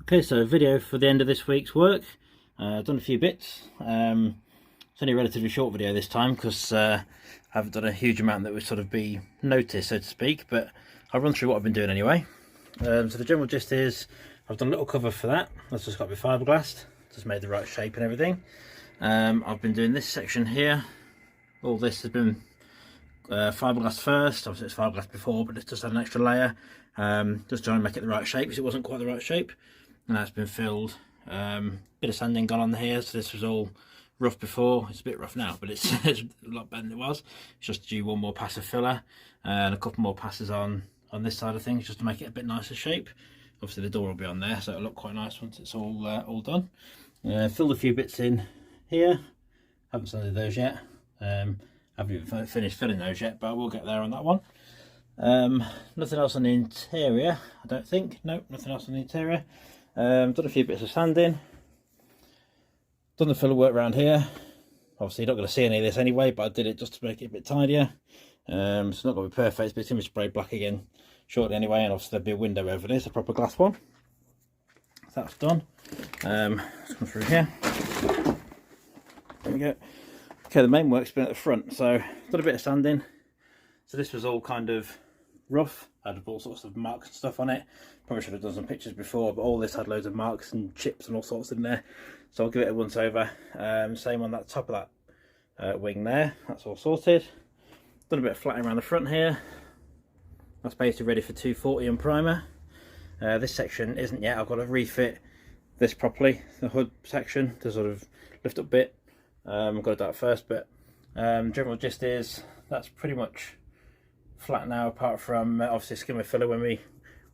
Okay, so video for the end of this week's work. I've done a few bits. It's only a relatively short video this time because I haven't done a huge amount that would sort of be noticed, so to speak, but I'll run through what I've been doing anyway. So the general gist is I've done a little cover for that. That's just got to be fiberglassed, just made the right shape and everything. I've been doing this section here. All this has been fiberglass first. Obviously it's fiberglass before, but it's just had an extra layer, just trying to make it the right shape because it wasn't quite the right shape. And that's been filled. Bit of sanding gone on here, so this was all rough before. It's a bit rough now, but it's, it's a lot better than it was. It's just due one more pass of filler and a couple more passes on this side of things, just to make it a bit nicer shape. Obviously the door will be on there, so it'll look quite nice once it's all done. Filled a few bits in here. Haven't sanded those yet. Haven't even finished filling those yet, but I will get there on that one. Nothing else on the interior, I don't think. Nope, nothing else on the interior. Done a few bits of sanding. Done the filler work around here. Obviously you're not going to see any of this anyway, but I did it just to make it a bit tidier. It's not going to be perfect, but it's going to be sprayed black again shortly anyway, and obviously there'll be a window over this, a proper glass one. So that's done. Let's come through here. There we go. Okay, the main work's been at the front, so done a bit of sanding. So this was all kind of rough, had all sorts of marks and stuff on it. Probably should have done some pictures before, but all this had loads of marks and chips and all sorts in there. So I'll give it a once over. Same on that top of that wing there, that's all sorted. Done a bit of flattening around the front here. That's basically ready for 240 and primer. This section isn't yet. I've got to refit this properly, the hood section, the sort of lift up bit. I've got to do that first, but general gist is that's pretty much flat now, apart from obviously skimmer filler when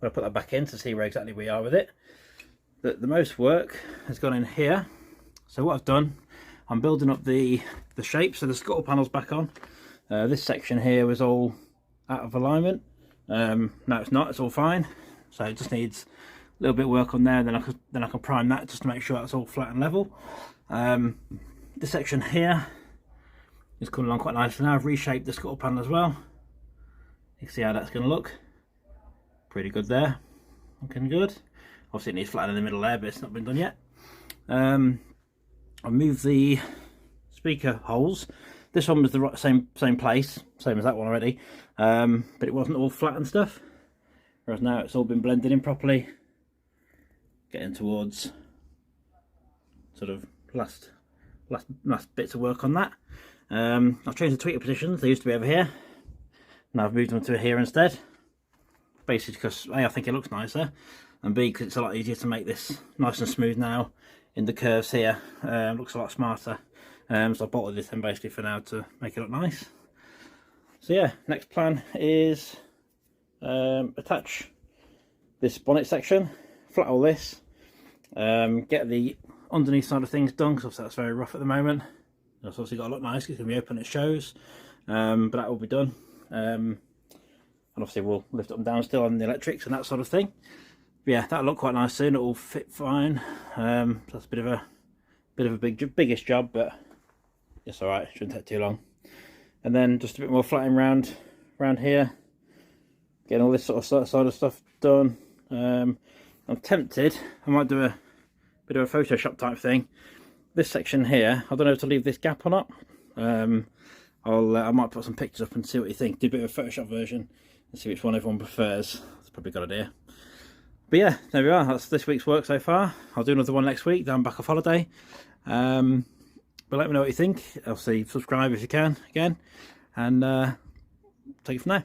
I put that back in to see where exactly we are with it. The most work has gone in here. So what I've done, I'm building up the shape, so the scuttle panel's back on. This section here was all out of alignment. Now it's not, it's all fine. So it just needs a little bit of work on there, then I can prime that just to make sure that's all flat and level. This section here is coming along quite nicely now. I've reshaped the scuttle panel as well. You can see how that's going to look. Pretty good there. Looking good. Obviously it needs flat in the middle there, but it's not been done yet. I've moved the speaker holes. This one was the same place, same as that one already, but it wasn't all flat and stuff. Whereas now it's all been blended in properly. Getting towards sort of last bits of work on that. I've changed the tweeter positions. They used to be over here. Now I've moved them to here instead. Basically because A, I think it looks nicer, and B, because it's a lot easier to make this nice and smooth now in the curves here. Looks a lot smarter. So I bolted this in basically for now to make it look nice. So yeah, next plan is attach this bonnet section, flat all this, get the underneath side of things done, because that's very rough at the moment. It's obviously got to look nice, it's going to be open, it shows, but that will be done. And obviously we'll lift up and down still on the electrics and that sort of thing. But yeah, that'll look quite nice soon, it'll fit fine. So that's a bit of a biggish job, but it's alright, shouldn't take too long. And then just a bit more flattening around here, getting all this sort of stuff done. I'm tempted, I might do a bit of a Photoshop type thing. This section here, I don't know if to leave this gap or not. I might put some pictures up and see what you think. Do a bit of a Photoshop version and see which one everyone prefers. That's probably a good idea. But yeah, there we are. That's this week's work so far. I'll do another one next week. Then I'm back off holiday. But let me know what you think. Obviously, subscribe if you can again, and take it from there.